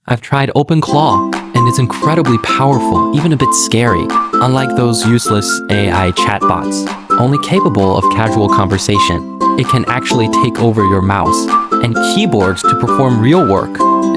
I've tried OpenClaw, and it's incredibly powerful, even a bit scary. Unlike those useless AI chatbots, only capable of casual conversation, it can actually take over your mouse and keyboards to perform real work.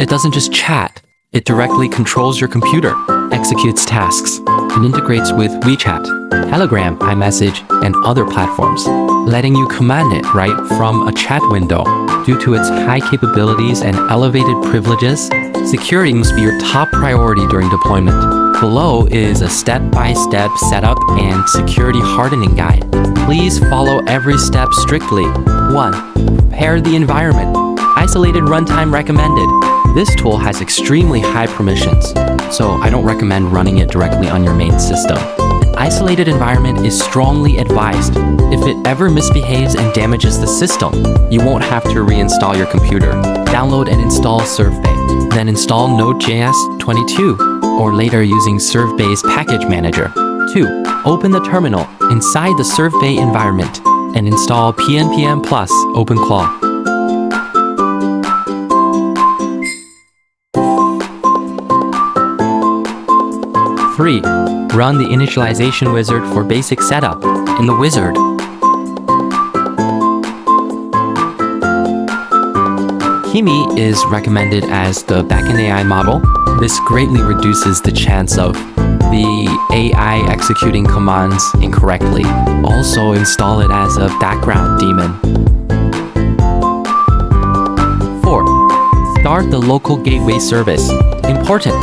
It doesn't just chat, it directly controls your computer, executes tasks, and integrates with WeChat, Telegram, iMessage, and other platforms, letting you command it right from a chat window. Due to its high capabilities and elevated privileges, security must be your top priority during deployment. Below is a step-by-step setup and security hardening guide. Please follow every step strictly. 1. Prepare the environment. Isolated runtime recommended. This tool has extremely high permissions, so I don't recommend running it directly on your main system. An isolated environment is strongly advised. If it ever misbehaves and damages the system, you won't have to reinstall your computer. Download and install ServBay, then install Node.js 22, or later using ServBay's package manager. 2. Open the terminal inside the ServBay environment and install pnpm plus OpenClaw. 3. Run the initialization wizard for basic setup. In the wizard, Kimi is recommended as the backend AI model. This greatly reduces the chance of the AI executing commands incorrectly. Also install it as a background daemon. 4. Start the local gateway service. Important.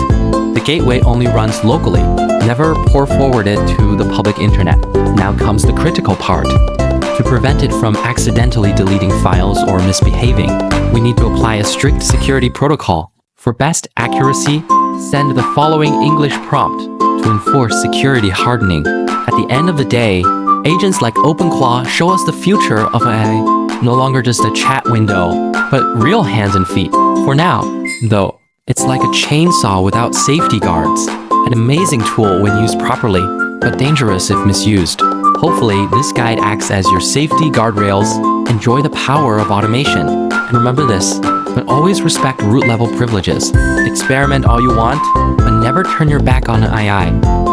The gateway only runs locally, never port forward it to the public internet. Now comes the critical part. To prevent it from accidentally deleting files or misbehaving, we need to apply a strict security protocol. For best accuracy, send the following English prompt to enforce security hardening. At the end of the day, agents like OpenClaw show us the future of AI, no longer just a chat window, but real hands and feet. For now, though, it's like a chainsaw without safety guards. An amazing tool when used properly, but dangerous if misused. Hopefully, this guide acts as your safety guardrails. Enjoy the power of automation. And remember this, but always respect root level privileges. Experiment all you want, but never turn your back on AI.